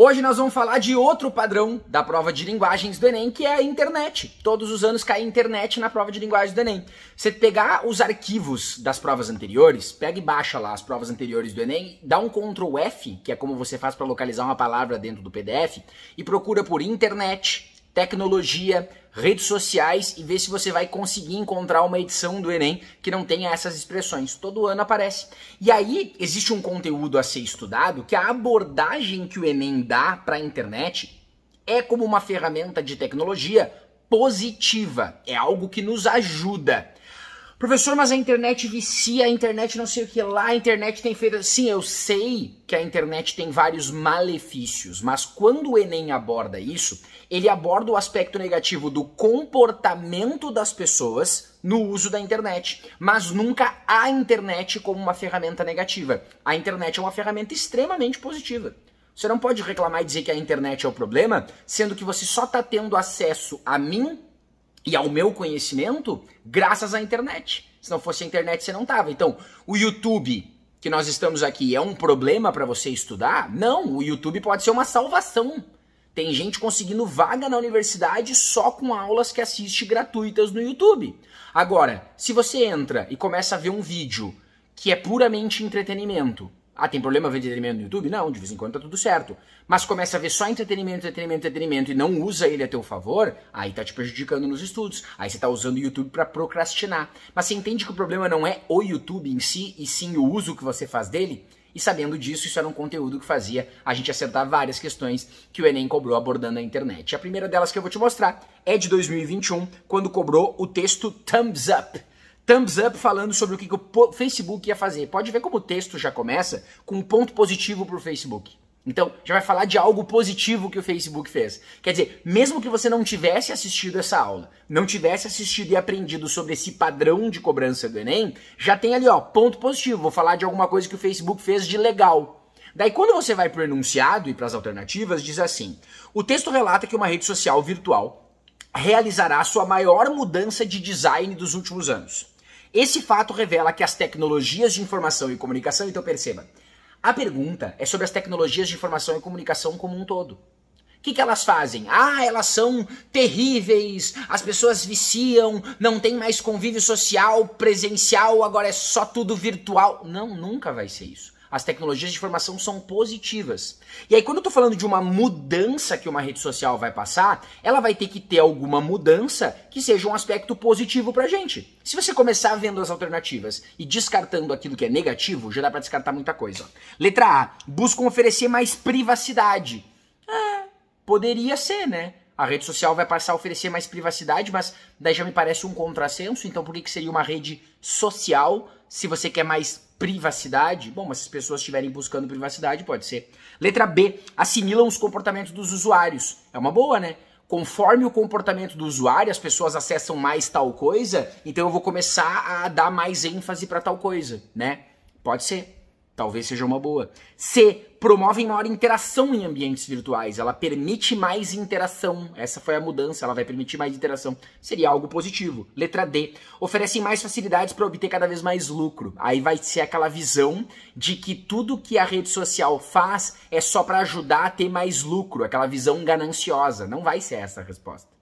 Hoje nós vamos falar de outro padrão da prova de linguagens do Enem, que é a internet. Todos os anos cai internet na prova de linguagens do Enem. Você pegar os arquivos das provas anteriores, pega e baixa lá as provas anteriores do Enem, dá um Ctrl F, que é como você faz para localizar uma palavra dentro do PDF, e procura por internet, tecnologia, redes sociais e vê se você vai conseguir encontrar uma edição do Enem que não tenha essas expressões. Todo ano aparece. E aí existe um conteúdo a ser estudado que a abordagem que o Enem dá para a internet é como uma ferramenta de tecnologia positiva. É algo que nos ajuda. Professor, mas a internet vicia, a internet não sei o que lá, a internet tem feito... Sim, eu sei que a internet tem vários malefícios, mas quando o Enem aborda isso, ele aborda o aspecto negativo do comportamento das pessoas no uso da internet, mas nunca a internet como uma ferramenta negativa. A internet é uma ferramenta extremamente positiva. Você não pode reclamar e dizer que a internet é o problema, sendo que você só está tendo acesso a mim e ao meu conhecimento graças à internet. Se não fosse a internet, você não tava. Então, o YouTube, que nós estamos aqui, é um problema para você estudar? Não, o YouTube pode ser uma salvação. Tem gente conseguindo vaga na universidade só com aulas que assiste gratuitas no YouTube. Agora, se você entra e começa a ver um vídeo que é puramente entretenimento, tem problema ver entretenimento no YouTube? Não, de vez em quando tá tudo certo. Mas começa a ver só entretenimento e não usa ele a teu favor, aí tá te prejudicando nos estudos. Aí você tá usando o YouTube pra procrastinar. Mas você entende que o problema não é o YouTube em si, e sim o uso que você faz dele? E sabendo disso, isso era um conteúdo que fazia a gente acertar várias questões que o Enem cobrou abordando a internet. A primeira delas que eu vou te mostrar é de 2021, quando cobrou o texto Thumbs Up. Thumbs Up falando sobre o que o Facebook ia fazer. Pode ver como o texto já começa com um ponto positivo para o Facebook. Então, já vai falar de algo positivo que o Facebook fez. Quer dizer, mesmo que você não tivesse assistido essa aula, não tivesse assistido e aprendido sobre esse padrão de cobrança do Enem, já tem ali, ó, ponto positivo. Vou falar de alguma coisa que o Facebook fez de legal. Daí, quando você vai para o enunciado e para as alternativas, diz assim: o texto relata que uma rede social virtual realizará sua maior mudança de design dos últimos anos. Esse fato revela que as tecnologias de informação e comunicação, então perceba, a pergunta é sobre as tecnologias de informação e comunicação como um todo. O que elas fazem? Elas são terríveis, as pessoas viciam, não tem mais convívio social, presencial, agora é só tudo virtual. Não, nunca vai ser isso. As tecnologias de informação são positivas. E aí, quando eu tô falando de uma mudança que uma rede social vai passar, ela vai ter que ter alguma mudança que seja um aspecto positivo pra gente. Se você começar vendo as alternativas e descartando aquilo que é negativo, já dá pra descartar muita coisa. Letra A, buscam oferecer mais privacidade. Poderia ser, né? A rede social vai passar a oferecer mais privacidade, mas daí já me parece um contrassenso. Então por que seria uma rede social se você quer mais privacidade? Bom, mas se as pessoas estiverem buscando privacidade, pode ser. Letra B, assimilam os comportamentos dos usuários. É uma boa, né? Conforme o comportamento do usuário, as pessoas acessam mais tal coisa, então eu vou começar a dar mais ênfase para tal coisa, né? Pode ser. Talvez seja uma boa. C, promovem maior interação em ambientes virtuais. Ela permite mais interação. Essa foi a mudança, ela vai permitir mais interação. Seria algo positivo. Letra D, oferecem mais facilidades para obter cada vez mais lucro. Aí vai ser aquela visão de que tudo que a rede social faz é só para ajudar a ter mais lucro. Aquela visão gananciosa. Não vai ser essa a resposta.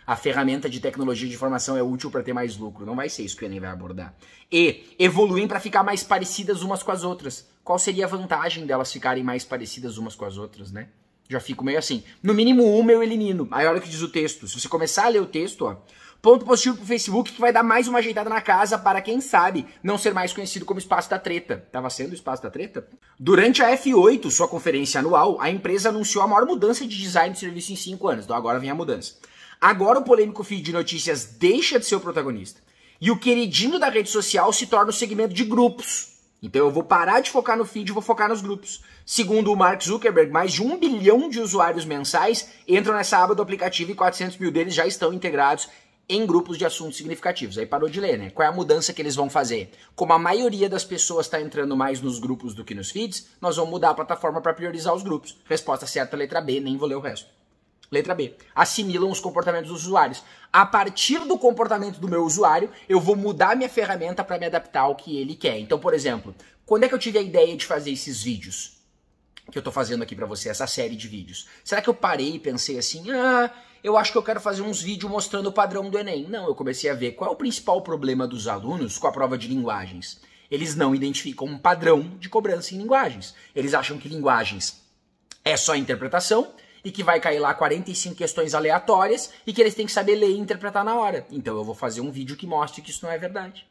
A ferramenta de tecnologia de informação é útil para ter mais lucro. Não vai ser isso que o Enem vai abordar. E, evoluem para ficar mais parecidas umas com as outras. Qual seria a vantagem delas ficarem mais parecidas umas com as outras, né? Já fico meio assim. No mínimo uma eu elimino. Aí olha o que diz o texto. Se você começar a ler o texto, ó. Ponto positivo pro Facebook que vai dar mais uma ajeitada na casa para, quem sabe, não ser mais conhecido como Espaço da Treta. Tava sendo o Espaço da Treta? Durante a F8, sua conferência anual, a empresa anunciou a maior mudança de design de serviço em 5 anos. Então agora vem a mudança. Agora o polêmico feed de notícias deixa de ser o protagonista. E o queridinho da rede social se torna o segmento de grupos. Então eu vou parar de focar no feed e vou focar nos grupos. Segundo o Mark Zuckerberg, mais de 1 bilhão de usuários mensais entram nessa aba do aplicativo e 400 mil deles já estão integrados em grupos de assuntos significativos. Aí parou de ler, né? Qual é a mudança que eles vão fazer? Como a maioria das pessoas está entrando mais nos grupos do que nos feeds, nós vamos mudar a plataforma para priorizar os grupos. Resposta certa, letra B, nem vou ler o resto. Letra B, assimilam os comportamentos dos usuários. A partir do comportamento do meu usuário, eu vou mudar minha ferramenta para me adaptar ao que ele quer. Então, por exemplo, quando é que eu tive a ideia de fazer esses vídeos? que eu tô fazendo aqui pra você, essa série de vídeos? Será que eu parei e pensei assim, eu acho que eu quero fazer uns vídeos mostrando o padrão do Enem? Não, eu comecei a ver qual é o principal problema dos alunos com a prova de linguagens. Eles não identificam um padrão de cobrança em linguagens. Eles acham que linguagens é só interpretação e que vai cair lá 45 questões aleatórias e que eles têm que saber ler e interpretar na hora. Então eu vou fazer um vídeo que mostre que isso não é verdade.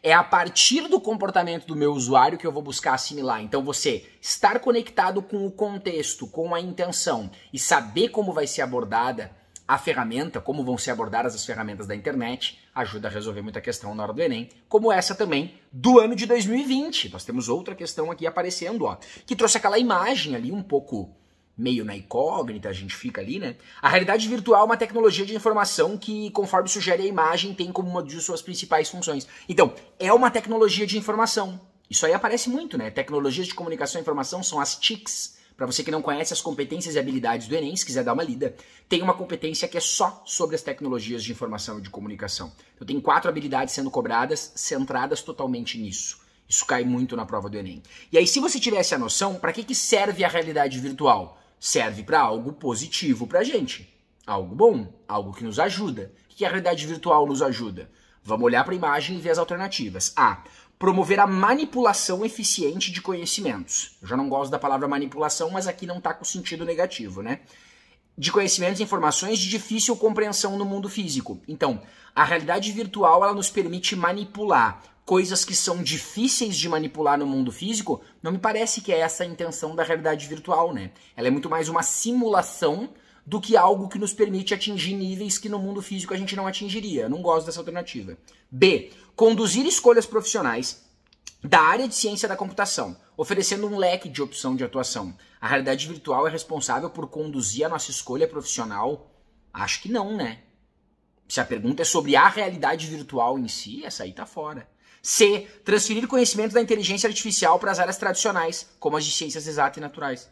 É a partir do comportamento do meu usuário que eu vou buscar assimilar. Então você estar conectado com o contexto, com a intenção e saber como vai ser abordada a ferramenta, como vão ser abordadas as ferramentas da internet, ajuda a resolver muita questão na hora do Enem, como essa também do ano de 2020. Nós temos outra questão aqui aparecendo, ó, que trouxe aquela imagem ali um pouco meio na incógnita, a gente fica ali, né? A realidade virtual é uma tecnologia de informação que, conforme sugere a imagem, tem como uma de suas principais funções. Então, é uma tecnologia de informação. Isso aí aparece muito, né? Tecnologias de comunicação e informação são as TICs. Para você que não conhece as competências e habilidades do Enem, se quiser dar uma lida, tem uma competência que é só sobre as tecnologias de informação e de comunicação. Então tem 4 habilidades sendo cobradas, centradas totalmente nisso. Isso cai muito na prova do Enem. E aí, se você tivesse a noção, para que serve a realidade virtual? Serve para algo positivo para a gente. Algo bom, algo que nos ajuda. O que a realidade virtual nos ajuda? Vamos olhar para a imagem e ver as alternativas. A. Promover a manipulação eficiente de conhecimentos. Eu já não gosto da palavra manipulação, mas aqui não está com sentido negativo, né? De conhecimentos e informações de difícil compreensão no mundo físico. Então, a realidade virtual ela nos permite manipular coisas que são difíceis de manipular no mundo físico. Não me parece que é essa a intenção da realidade virtual, né? Ela é muito mais uma simulação do que algo que nos permite atingir níveis que no mundo físico a gente não atingiria. Eu não gosto dessa alternativa. B. Conduzir escolhas profissionais da área de ciência da computação, oferecendo um leque de opção de atuação. A realidade virtual é responsável por conduzir a nossa escolha profissional? Acho que não, né? Se a pergunta é sobre a realidade virtual em si, essa aí tá fora. C. Transferir conhecimento da inteligência artificial para as áreas tradicionais, como as de ciências exatas e naturais.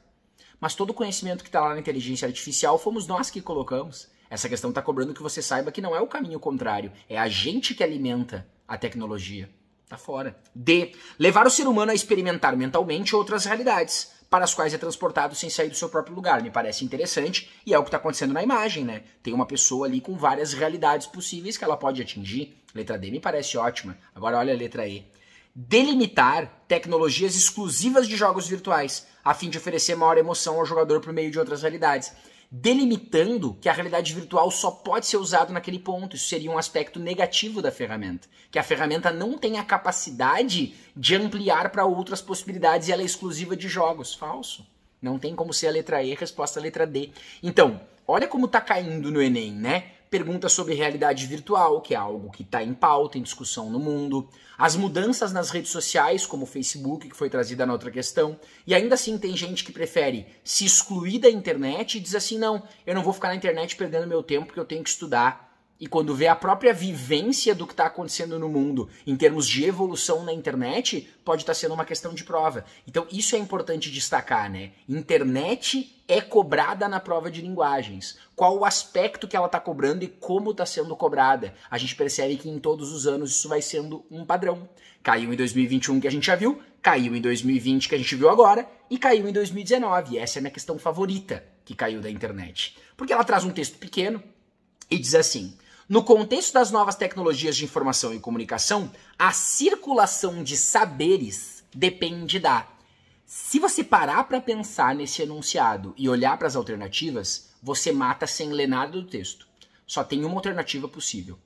Mas todo o conhecimento que está lá na inteligência artificial fomos nós que colocamos. Essa questão está cobrando que você saiba que não é o caminho contrário. É a gente que alimenta a tecnologia. Tá fora. D. Levar o ser humano a experimentar mentalmente outras realidades, para as quais é transportado sem sair do seu próprio lugar. Me parece interessante e é o que está acontecendo na imagem, né? Tem uma pessoa ali com várias realidades possíveis que ela pode atingir. Letra D me parece ótima. Agora olha a letra E. Delimitar tecnologias exclusivas de jogos virtuais, a fim de oferecer maior emoção ao jogador por meio de outras realidades. Delimitando que a realidade virtual só pode ser usada naquele ponto. Isso seria um aspecto negativo da ferramenta. Que a ferramenta não tem a capacidade de ampliar para outras possibilidades e ela é exclusiva de jogos. Falso. Não tem como ser a letra E, resposta a letra D. Então, olha como tá caindo no Enem, né? Pergunta sobre realidade virtual, que é algo que está em pauta, em discussão no mundo. As mudanças nas redes sociais, como o Facebook, que foi trazida na outra questão. E ainda assim tem gente que prefere se excluir da internet e diz assim, não, eu não vou ficar na internet perdendo meu tempo porque eu tenho que estudar. E quando vê a própria vivência do que está acontecendo no mundo em termos de evolução na internet, pode estar sendo uma questão de prova. Então isso é importante destacar, né? Internet é cobrada na prova de linguagens. Qual o aspecto que ela está cobrando e como está sendo cobrada? A gente percebe que em todos os anos isso vai sendo um padrão. Caiu em 2021 que a gente já viu, caiu em 2020 que a gente viu agora e caiu em 2019. E essa é a minha questão favorita que caiu da internet. Porque ela traz um texto pequeno e diz assim... No contexto das novas tecnologias de informação e comunicação, a circulação de saberes depende da... Se você parar para pensar nesse enunciado e olhar para as alternativas, você mata sem ler nada do texto. Só tem uma alternativa possível.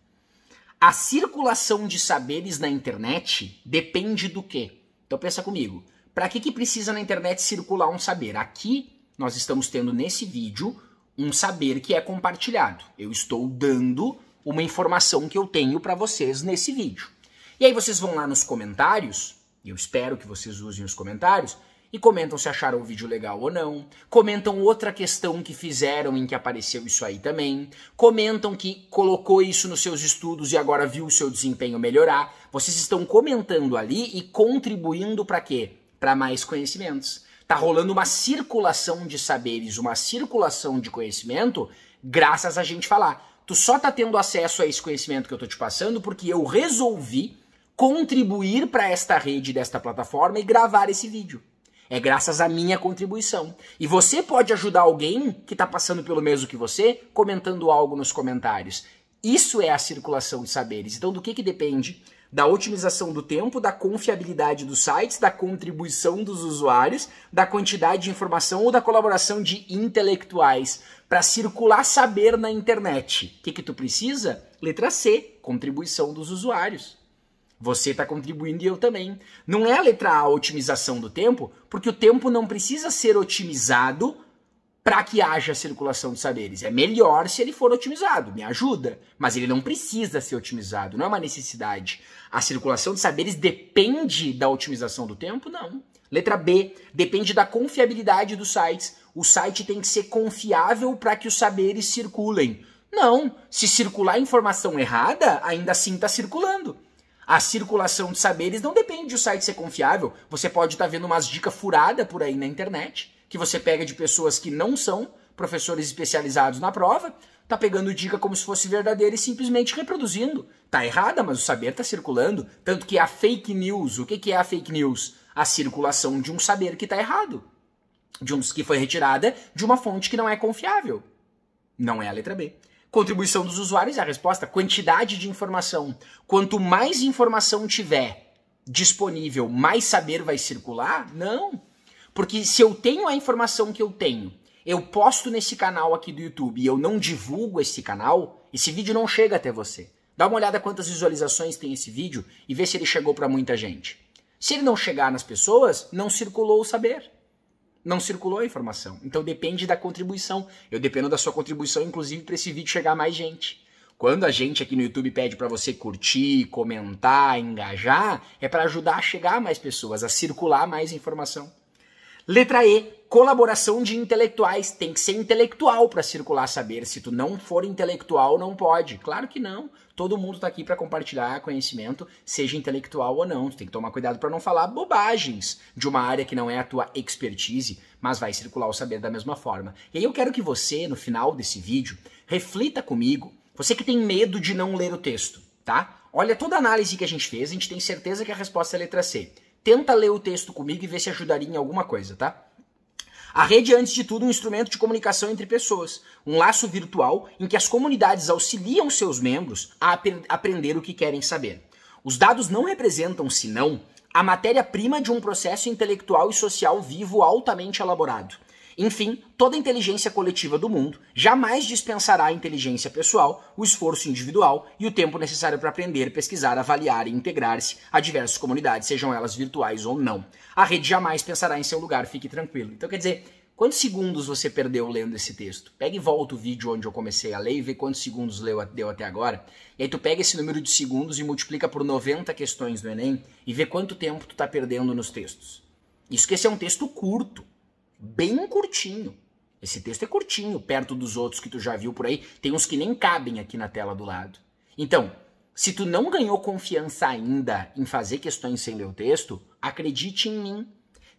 A circulação de saberes na internet depende do quê? Então pensa comigo. Para que precisa na internet circular um saber? Aqui nós estamos tendo nesse vídeo um saber que é compartilhado. Eu estou dando uma informação que eu tenho para vocês nesse vídeo. E aí vocês vão lá nos comentários, e eu espero que vocês usem os comentários, e comentam se acharam o vídeo legal ou não, comentam outra questão que fizeram em que apareceu isso aí também, comentam que colocou isso nos seus estudos e agora viu o seu desempenho melhorar. Vocês estão comentando ali e contribuindo para quê? Para mais conhecimentos. Tá rolando uma circulação de saberes, uma circulação de conhecimento, graças a gente falar. Tu só tá tendo acesso a esse conhecimento que eu tô te passando porque eu resolvi contribuir para esta rede desta plataforma e gravar esse vídeo. É graças à minha contribuição. E você pode ajudar alguém que está passando pelo mesmo que você, comentando algo nos comentários. Isso é a circulação de saberes. Então, do que depende? Da otimização do tempo, da confiabilidade dos sites, da contribuição dos usuários, da quantidade de informação ou da colaboração de intelectuais para circular saber na internet. O que tu precisa? Letra C, contribuição dos usuários. Você está contribuindo e eu também. Não é a letra A, a otimização do tempo, porque o tempo não precisa ser otimizado para que haja circulação de saberes. É melhor se ele for otimizado, me ajuda. Mas ele não precisa ser otimizado, não é uma necessidade. A circulação de saberes depende da otimização do tempo? Não. Letra B, depende da confiabilidade dos sites. O site tem que ser confiável para que os saberes circulem. Não, se circular informação errada, ainda assim está circulando. A circulação de saberes não depende de o site ser confiável. Você pode estar vendo umas dicas furadas por aí na internet, que você pega de pessoas que não são professores especializados na prova, tá pegando dica como se fosse verdadeira e simplesmente reproduzindo. Tá errada, mas o saber tá circulando. Tanto que a fake news, o que é a fake news? A circulação de um saber que tá errado. Que foi retirada de uma fonte que não é confiável. Não é a letra B. Contribuição dos usuários é a resposta. Quantidade de informação. Quanto mais informação tiver disponível, mais saber vai circular? Não. Porque se eu tenho a informação que eu tenho, eu posto nesse canal aqui do YouTube e eu não divulgo esse canal, esse vídeo não chega até você. Dá uma olhada quantas visualizações tem esse vídeo e vê se ele chegou para muita gente. Se ele não chegar nas pessoas, não circulou o saber. Não circulou a informação. Então depende da contribuição. Eu dependo da sua contribuição, inclusive, para esse vídeo chegar a mais gente. Quando a gente aqui no YouTube pede para você curtir, comentar, engajar, é para ajudar a chegar a mais pessoas, a circular mais informação. Letra E, colaboração de intelectuais. Tem que ser intelectual para circular saber. Se tu não for intelectual, não pode. Claro que não. Todo mundo está aqui para compartilhar conhecimento, seja intelectual ou não. Tu tem que tomar cuidado para não falar bobagens de uma área que não é a tua expertise, mas vai circular o saber da mesma forma. E aí eu quero que você, no final desse vídeo, reflita comigo. Você que tem medo de não ler o texto, tá? Olha toda a análise que a gente fez, a gente tem certeza que a resposta é a letra C. Tenta ler o texto comigo e ver se ajudaria em alguma coisa, tá? A rede é, antes de tudo, um instrumento de comunicação entre pessoas, um laço virtual em que as comunidades auxiliam seus membros a aprender o que querem saber. Os dados não representam, senão, a matéria-prima de um processo intelectual e social vivo altamente elaborado. Enfim, toda a inteligência coletiva do mundo jamais dispensará a inteligência pessoal, o esforço individual e o tempo necessário para aprender, pesquisar, avaliar e integrar-se a diversas comunidades, sejam elas virtuais ou não. A rede jamais pensará em seu lugar, fique tranquilo. Então quer dizer, quantos segundos você perdeu lendo esse texto? Pega e volta o vídeo onde eu comecei a ler e vê quantos segundos deu até agora. E aí tu pega esse número de segundos e multiplica por 90 questões do Enem e vê quanto tempo tu tá perdendo nos textos. Isso que esse é um texto curto. Bem curtinho. Esse texto é curtinho, perto dos outros que tu já viu por aí. Tem uns que nem cabem aqui na tela do lado. Então, se tu não ganhou confiança ainda em fazer questões sem ler o texto, acredite em mim.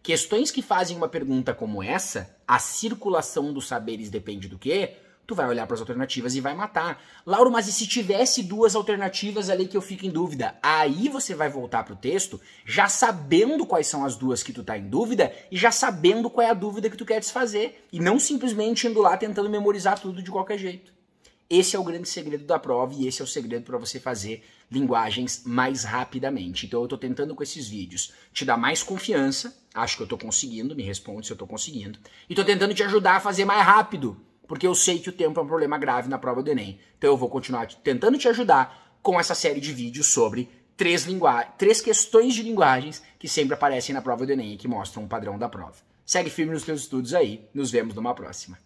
Questões que fazem uma pergunta como essa, a circulação dos saberes depende do quê? Tu vai olhar para as alternativas e vai matar. Lauro, mas e se tivesse duas alternativas ali que eu fico em dúvida? Aí você vai voltar pro texto já sabendo quais são as duas que tu tá em dúvida e já sabendo qual é a dúvida que tu quer desfazer. E não simplesmente indo lá tentando memorizar tudo de qualquer jeito. Esse é o grande segredo da prova e esse é o segredo para você fazer linguagens mais rapidamente. Então eu tô tentando com esses vídeos te dar mais confiança, acho que eu tô conseguindo, me responde se eu tô conseguindo, e tô tentando te ajudar a fazer mais rápido. Porque eu sei que o tempo é um problema grave na prova do Enem. Então eu vou continuar tentando te ajudar com essa série de vídeos sobre três questões de linguagens que sempre aparecem na prova do Enem e que mostram um padrão da prova. Segue firme nos teus estudos aí. Nos vemos numa próxima.